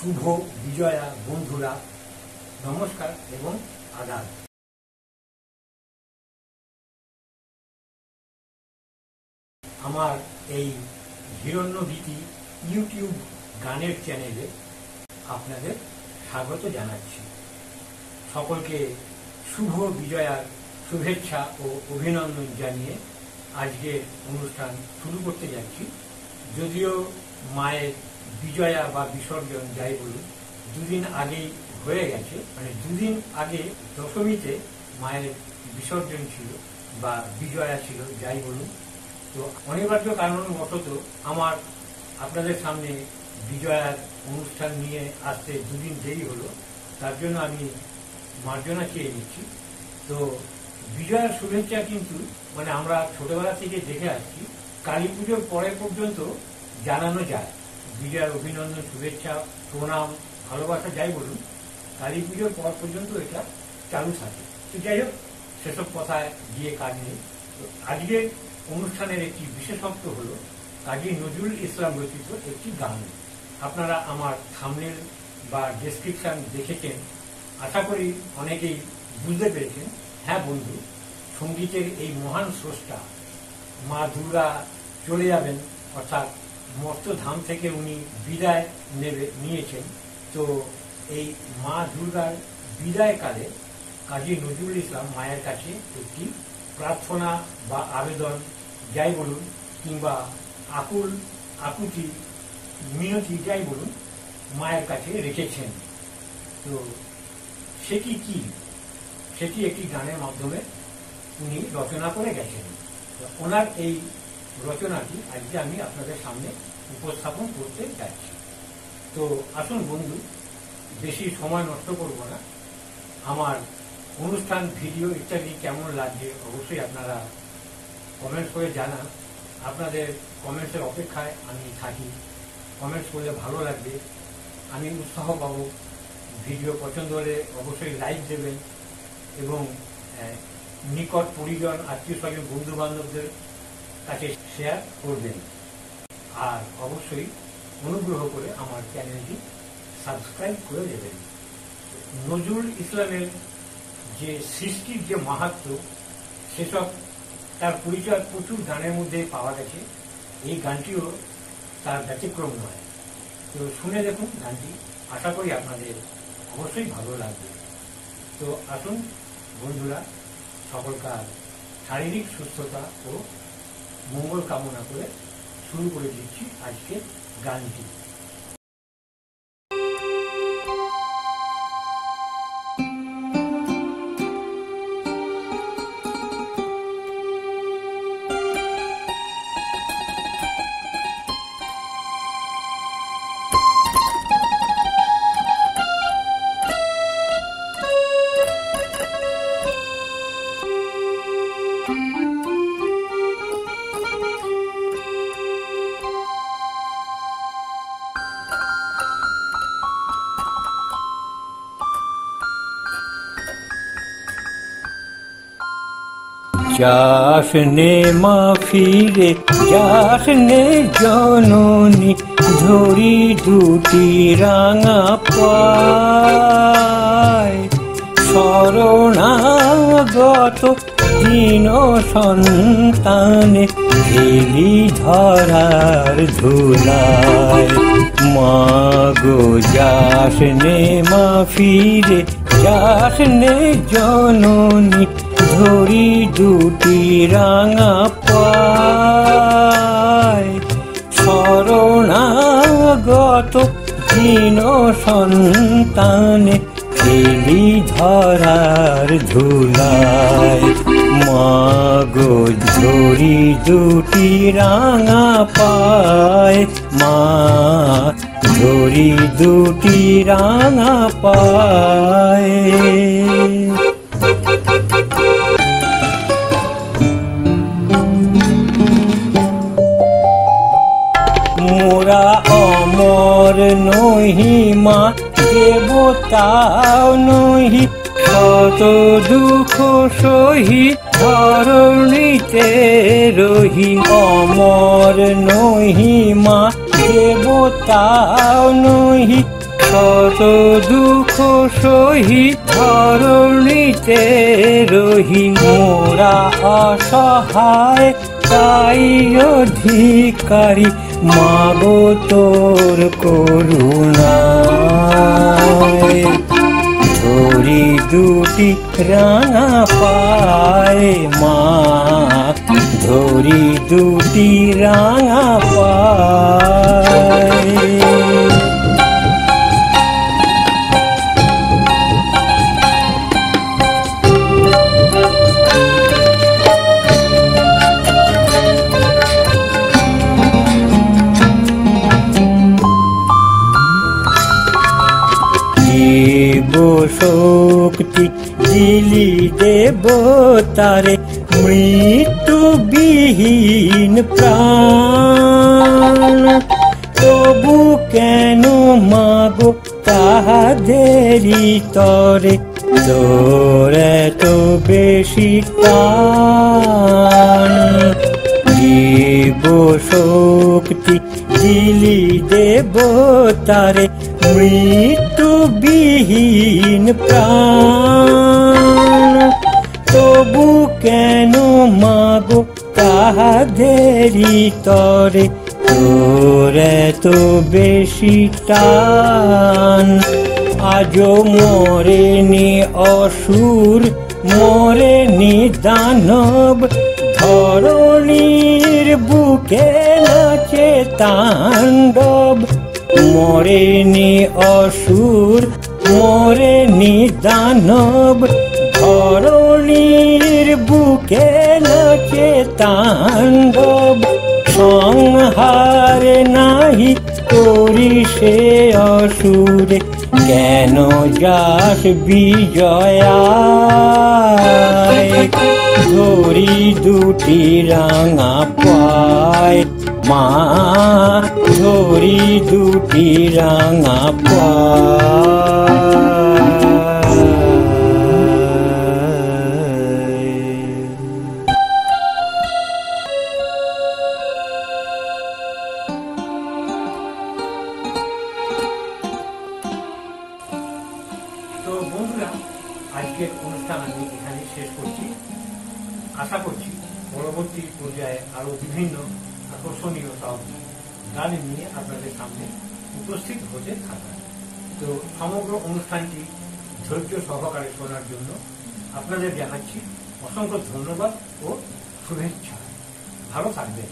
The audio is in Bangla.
শুভ বিজয়া বন্ধুরা নমস্কার এবং আদাব। আমার এই হিরণ্যভীতি ইউটিউব গানের চ্যানেলে আপনাদের স্বাগত জানাচ্ছি। সকলকে শুভ বিজয়ার শুভেচ্ছা ও অভিনন্দন জানিয়ে আজকের অনুষ্ঠান শুরু করতে যাচ্ছি। যদিও মায়ের বিজয়া বা বিসর্জন যাই বলুন দুদিন আগেই হয়ে গেছে, মানে দুদিন আগে দশমীতে মায়ের বিসর্জন ছিল বা বিজয়া ছিল যাই বলুন। তো অনিবার্য কারণবশত আমার আপনাদের সামনে বিজয়ার অনুষ্ঠান নিয়ে আসতে দুদিন দেরি হলো, তার জন্য আমি মার্জনা চেয়ে নিচ্ছি। তো বিজয়ার শুভেচ্ছা কিন্তু মানে আমরা ছোটবেলা থেকে দেখে আসছি কালী পুজোর পরে পর্যন্ত জানানো যায়। বিজয়ার অভিনন্দন, শুভেচ্ছা, প্রণাম, ভালোবাসা যাই বলুন, কালী পুজোর পর পর্যন্ত এটা চালু থাকে। তো যাই হোক, সেসব কথায় গিয়ে কাজ নেই। তো আজকের অনুষ্ঠানের একটি বিশেষত্ব হল কাজী নজরুল ইসলাম রচিত একটি গান। আপনারা আমার থাম্বনেল বা ডেসক্রিপশন দেখেছেন, আশা করি অনেকেই বুঝতে পেরেছেন। হ্যাঁ বন্ধু, সঙ্গীতের এই মহান স্রষ্টা মা দুর্গা চলে যাবেন, অর্থাৎ মর্তধাম থেকে উনি বিদায় নিয়েছেন। তো এই মা দুর্গার বিদায়কালে কাজী নজরুল ইসলাম মায়ের কাছে একটি প্রার্থনা বা আবেদন যাই বলুন, কিংবা আকুল আকুতি মিনতি যাই বলুন, মায়ের কাছে রেখেছেন। তো সেটি কি? সেটি একটি গানের মাধ্যমে উনি রচনা করে গেছেন। ওনার এই রচনাটি আজকে আমি আপনাদের সামনে উপস্থাপন করতে যাচ্ছি। তো আসুন বন্ধু, বেশি সময় নষ্ট করব না। আমার অনুষ্ঠান, ভিডিও ইত্যাদি কেমন লাগছে অবশ্যই আপনারা কমেন্টস করে জানান। আপনাদের কমেন্টসের অপেক্ষায় আমি থাকি। কমেন্টস করলে ভালো লাগবে, আমি উৎসাহ পাবো। ভিডিও পছন্দ হলে অবশ্যই লাইক দেবেন এবং নিকট পরিজন, আত্মীয় স্বজন, বন্ধু বান্ধবদের কাছে শেয়ার করবেন। আর অবশ্যই অনুগ্রহ করে আমার চ্যানেলটি সাবস্ক্রাইব করে দেবেন। নজরুল ইসলামের যে সৃষ্টির যে মাহাত্ম্য, সেসব তার পরিচয় প্রচুর গানের মধ্যে পাওয়া গেছে। এই গানটিও তার ব্যতিক্রম নয়। তো শুনে দেখুন গানটি, আশা করি আপনাদের অবশ্যই ভালো লাগবে। তো আসুন বন্ধুরা, সকলকার শারীরিক সুস্থতা ও মঙ্গল কামনা করে শুরু করে দিচ্ছি আজকে গানটি। যাসনে মা ফিরে যাসনে জননী, ধরি দুটি রাঙা পায়। শরণাগত দীন সন্তানে খেলি ধরার ধুলায়। মা গো যাসনে মা ফিরে যাসনে জননী, ধরি দুটি রাঙা পায়। শরণাগত দীন সন্তানে খেলি ধরার ধুলায়। মা গো ধরি দুটি রাঙা পায়, মা ধরি দুটি রাঙা পায়। মোরা অমর নহি মা, দেবতাও নহি, কত দুঃখ সহি ধরণীতে রহি। অমর নহি মা, দেবতাও নহি, শত দুঃখ সহি ধরণীতে রহি মোরা অসহায় তাই অধিকারী মাগো তোর করুণায় ধরি দুটি রাঙা পায় মা ধরি দুটি রাঙা পায় শক্তি দিলি দেবতারে মৃত্যু বিহীন প্রাণ তবু কেন মাগো তাহাদেরই তরে তোরে তো বেশি টান জীব শক্তি দিলি দেবতারে মৃত্যু বিহীন প্রাণ তবু কেন মাগো তাহাদেরই তরে তোরে তো বেশি টান আজও মরেনি অসুর মরেনি দানব ধরণীর বুকে নাচে তাণ্ডব মরেনি অসুর মরেনি দানব ধরণীর বুকে নাচে তাণ্ডব সংহারে নাহি করি সে অসুরে কেন যাস বিজয়ায় ধরি দুটি রাঙা পায় মা ধরি দুটি রাঙা তো বন্ধুরা, আজকের অনুষ্ঠান আমি এখানে শেষ করছি। আশা করছি পরবর্তী পর্যায়ে আরো বিভিন্ন আকর্ষণীয় সব গান নিয়ে আপনাদের সামনে উপস্থিত হতে থাকবে। তো সমগ্র অনুষ্ঠানটি ধৈর্য সহকারে শোনার জন্য আপনাদের জানাচ্ছি অসংখ্য ধন্যবাদ ও শুভেচ্ছা। ভালো থাকবেন।